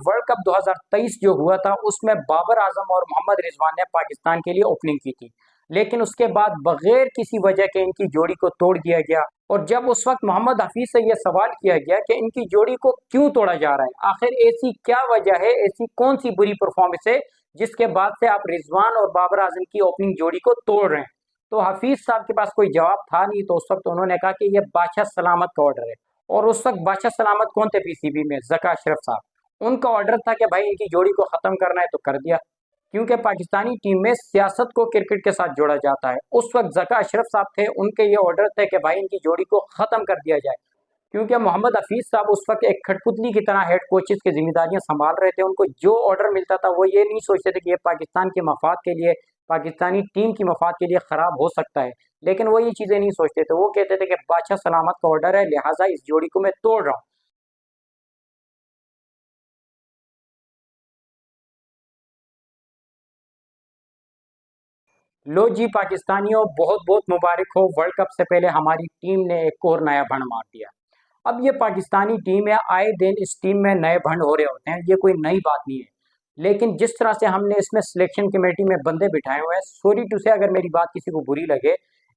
World cup 2023 जो हुआ था उसमें बाबर आजम और मोहम्मद रिजवान ने पाकिस्तान के लिए ओपनिंग की थी, लेकिन उसके बाद बगैर किसी वजह के इनकी जोड़ी को तोड़ दिया गया। और जब उस वक्त मोहम्मद हफीज से यह सवाल किया गया कि इनकी जोड़ी को क्यों तोड़ा जा रहा है, आखिर ऐसी क्या वजह है, ऐसी कौन सी बुरी परफॉर्मेंस है जिसके बाद से आप रिजवान और बाबर आजम की ओपनिंग जोड़ी को तोड़ रहे हैं। तो हफीज साहब के पास कोई जवाब था नहीं, तो उस वक्त उन्होंने कहा कि यह बादशाह सलामत का ऑर्डर है। और उस वक्त बादशाह सलामत कौन थे पीसीबी में? जका अशरफ साहब। उनका ऑर्डर था कि भाई इनकी जोड़ी को खत्म करना है, तो कर दिया। क्योंकि पाकिस्तानी टीम में सियासत को क्रिकेट के साथ जोड़ा जाता है। उस वक्त जका अशरफ साहब थे, उनके ये ऑर्डर थे कि भाई इनकी जोड़ी को खत्म कर दिया जाए। क्योंकि मोहम्मद हफीज साहब उस वक्त एक खटपुतली की तरह हेड कोचेज की जिम्मेदारियां संभाल रहे थे। उनको जो ऑर्डर मिलता था वो ये नहीं सोचते थे कि ये पाकिस्तान के मफाद के लिए, पाकिस्तानी टीम की मफाद के लिए खराब हो सकता है, लेकिन वो ये चीजें नहीं सोचते थे। वो कहते थे कि बादशाह सलामत का ऑर्डर है, लिहाजा इस जोड़ी को मैं तोड़ रहा हूँ। लो जी पाकिस्तानियों, बहुत बहुत मुबारक हो। वर्ल्ड कप से पहले हमारी टीम ने एक और नया भंड मार दिया। अब ये पाकिस्तानी टीम है, आए दिन इस टीम में नए भंड हो रहे होते हैं, ये कोई नई बात नहीं है। लेकिन जिस तरह से हमने इसमें सिलेक्शन कमेटी में बंदे बिठाए हुए हैं, सॉरी टू से अगर मेरी बात किसी को बुरी लगे,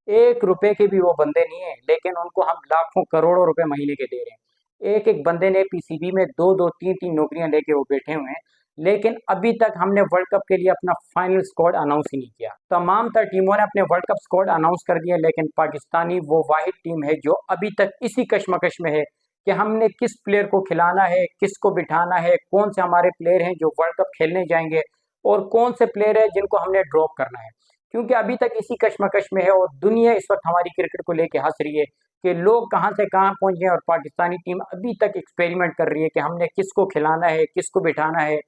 1 रुपए के भी वो बंदे नहीं है, लेकिन उनको हम लाखों करोड़ों रुपए महीने के दे रहे हैं। एक एक बंदे ने पीसीबी में दो दो तीन तीन नौकरियां लेके वो बैठे हुए हैं। लेकिन अभी तक हमने वर्ल्ड कप के लिए अपना फाइनल स्क्वाड अनाउंस ही नहीं किया। तमाम तर टीमों ने अपने वर्ल्ड कप स्क्वाड अनाउंस कर दिया, लेकिन पाकिस्तानी वो वाहिद टीम है जो अभी तक इसी कश्मकश में है कि हमने किस प्लेयर को खिलाना है, किसको बिठाना है, कौन से हमारे प्लेयर हैं जो वर्ल्ड कप खेलने जाएंगे, और कौन से प्लेयर हैं जिनको हमने ड्रॉप करना है। क्योंकि अभी तक इसी कश्मकश में है और दुनिया इस वक्त हमारी क्रिकेट को लेकर हंस रही है कि लोग कहां से कहां पहुंच गए, और पाकिस्तानी टीम अभी तक एक्सपेरिमेंट कर रही है कि हमने किसको खिलाना है, किसको बिठाना है,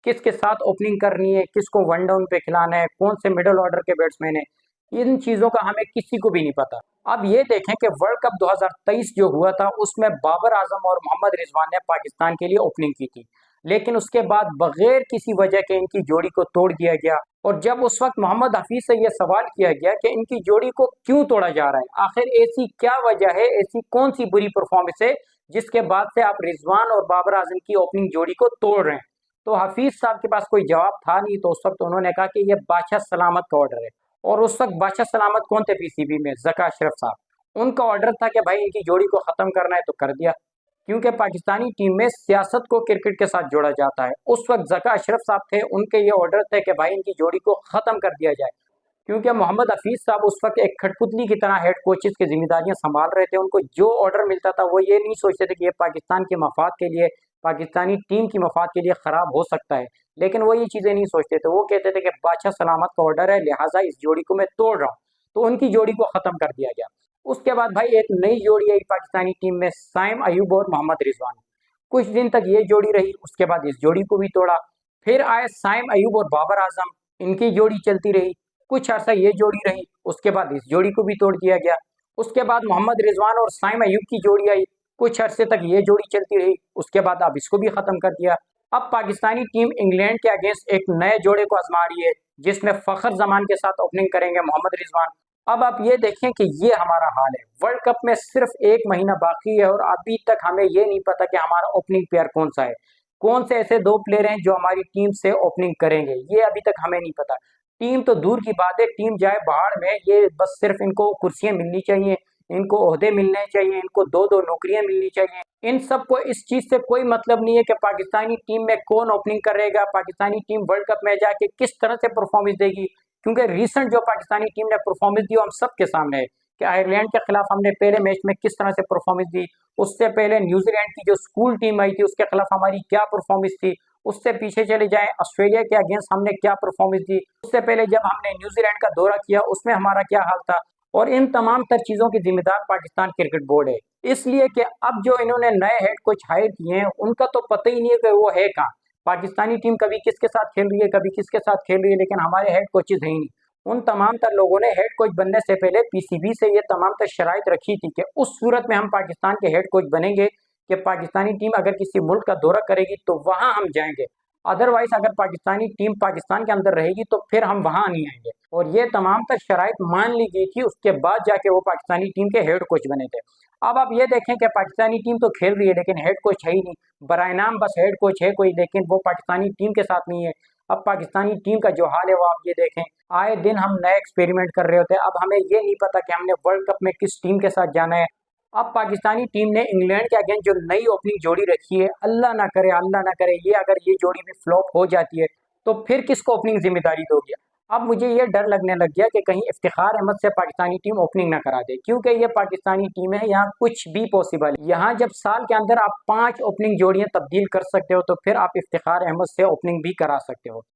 किसके साथ ओपनिंग करनी है, किसको वन डाउन पे खिलाना है, कौन से मिडिल ऑर्डर के बैट्समैन है। इन चीजों का हमें किसी को भी नहीं पता। अब ये देखें कि वर्ल्ड कप 2023 जो हुआ था उसमें बाबर आजम और मोहम्मद रिजवान ने पाकिस्तान के लिए ओपनिंग की थी, लेकिन उसके बाद बगैर किसी वजह के इनकी जोड़ी को तोड़ दिया गया। और जब उस वक्त मोहम्मद हफीज से यह सवाल किया गया कि इनकी जोड़ी को क्यों तोड़ा जा रहा है, आखिर ऐसी क्या वजह है, ऐसी कौन सी बुरी परफॉर्मेंस है जिसके बाद से आप रिजवान और बाबर आजम की ओपनिंग जोड़ी को तोड़ रहे हैं। तो हफीज साहब के पास कोई जवाब था नहीं, तो उस वक्त उन्होंने कहा कि यह बादशाह सलामत का ऑर्डर है। और उस वक्त बादशाह सलामत कौन थे पीसीबी में? जका अशरफ साहब। उनका ऑर्डर था कि भाई इनकी जोड़ी को खत्म करना है, तो कर दिया। क्योंकि पाकिस्तानी टीम में सियासत को क्रिकेट के साथ जोड़ा जाता है। उस वक्त जका अशरफ साहब थे, उनके ये ऑर्डर थे कि भाई इनकी जोड़ी को खत्म कर दिया जाए। क्योंकि मोहम्मद हफीज साहब उस वक्त एक खटपुतली की तरह हेड कोचेज की जिम्मेदारियां संभाल रहे थे। उनको जो ऑर्डर मिलता था वो ये नहीं सोचते थे कि ये पाकिस्तान के मफाद के लिए, पाकिस्तानी टीम की मफाद के लिए खराब हो सकता है, लेकिन वो ये चीजें नहीं सोचते थे। वो कहते थे कि बादशाह सलामत का ऑर्डर है, लिहाजा इस जोड़ी को मैं तोड़ रहा हूँ। तो उनकी जोड़ी को खत्म कर दिया गया। उसके बाद भाई एक नई जोड़ी आई पाकिस्तानी टीम में, साइम अयूब और मोहम्मद रिजवान। कुछ दिन तक ये जोड़ी रही, उसके बाद इस जोड़ी को भी तोड़ा। फिर आए साइम अयूब और बाबर आजम, इनकी जोड़ी चलती रही। कुछ अर्सा ये जोड़ी रही, उसके बाद इस जोड़ी को भी तोड़ दिया गया। उसके बाद मोहम्मद रिजवान और साइम अयूब की जोड़ी आई। कुछ अरसे तक ये जोड़ी चलती रही, उसके बाद अब इसको भी खत्म कर दिया। अब पाकिस्तानी टीम इंग्लैंड के अगेंस्ट एक नए जोड़े को आजमा रही है, जिसमें फखर जमान के साथ ओपनिंग करेंगे मोहम्मद रिजवान। अब आप ये देखें कि ये हमारा हाल है। वर्ल्ड कप में सिर्फ 1 महीना बाकी है और अभी तक हमें ये नहीं पता कि हमारा ओपनिंग प्लेयर कौन सा है, कौन से ऐसे 2 प्लेयर हैं जो हमारी टीम से ओपनिंग करेंगे, ये अभी तक हमें नहीं पता। टीम तो दूर की बात है, टीम जाए बाहर में, ये बस सिर्फ इनको कुर्सियां मिलनी चाहिए, इनको ओहदे मिलने चाहिए, इनको दो दो नौकरियां मिलनी चाहिए। इन सबको इस चीज से कोई मतलब नहीं है कि पाकिस्तानी टीम में कौन ओपनिंग करेगा, पाकिस्तानी टीम वर्ल्ड कप में जाके किस तरह से परफॉर्मेंस देगी। क्योंकि रिसेंट जो पाकिस्तानी टीम ने परफॉर्मेंस दी हम सबके सामने है कि आयरलैंड के खिलाफ हमने पहले मैच में किस तरह से परफॉर्मेंस दी। उससे पहले न्यूजीलैंड की जो स्कूल टीम आई थी उसके खिलाफ हमारी क्या परफॉर्मेंस थी। उससे पीछे चले जाएं, ऑस्ट्रेलिया के अगेंस्ट हमने क्या परफॉर्मेंस दी। उससे पहले जब हमने न्यूजीलैंड का दौरा किया उसमें हमारा क्या हाल था। और इन तमाम तर चीजों की जिम्मेदार पाकिस्तान क्रिकेट बोर्ड है। इसलिए कि अब जो इन्होंने नए हेड कोच हायर किए हैं उनका तो पता ही नहीं है कि वो है कहाँ। पाकिस्तानी टीम कभी किसके साथ खेल रही है, कभी किसके साथ खेल रही है, लेकिन हमारे हेड कोचेज है ही नहीं। उन तमाम तर लोगों ने हेड कोच बनने से पहले पीसीबी से ये तमाम तर शराइत रखी थी कि उस सूरत में हम पाकिस्तान के हेड कोच बनेंगे कि पाकिस्तानी टीम अगर किसी मुल्क का दौरा करेगी तो वहां हम जाएंगे। अदरवाइज अगर पाकिस्तानी टीम पाकिस्तान के अंदर रहेगी तो फिर हम वहां नहीं आएंगे। और ये तमाम तर शराइत मान ली गई थी, उसके बाद जाके वो पाकिस्तानी टीम के हेड कोच बने थे। अब आप ये देखें कि पाकिस्तानी टीम तो खेल रही है लेकिन हेड कोच है ही नहीं, बराए नाम बस हेड कोच है कोई, लेकिन वो पाकिस्तानी टीम के साथ नहीं है। अब पाकिस्तानी टीम का जो हाल है वो आप ये देखें, आए दिन हम नए एक्सपेरिमेंट कर रहे होते हैं। अब हमें ये नहीं पता कि हमने वर्ल्ड कप में किस टीम के साथ जाना है। अब पाकिस्तानी टीम ने इंग्लैंड के अगेंस्ट जो नई ओपनिंग जोड़ी रखी है, अल्लाह ना करे ये अगर ये जोड़ी भी फ्लॉप हो जाती है तो फिर किसको ओपनिंग जिम्मेदारी दोगे। अब मुझे ये डर लगने लग गया कि कहीं इफ्तिखार अहमद से पाकिस्तानी टीम ओपनिंग ना करा दे, क्योंकि ये पाकिस्तानी टीम है, यहाँ कुछ भी पॉसिबल है। यहाँ जब साल के अंदर आप 5 ओपनिंग जोड़ियां तब्दील कर सकते हो तो फिर आप इफ्तिखार अहमद से ओपनिंग भी करा सकते हो।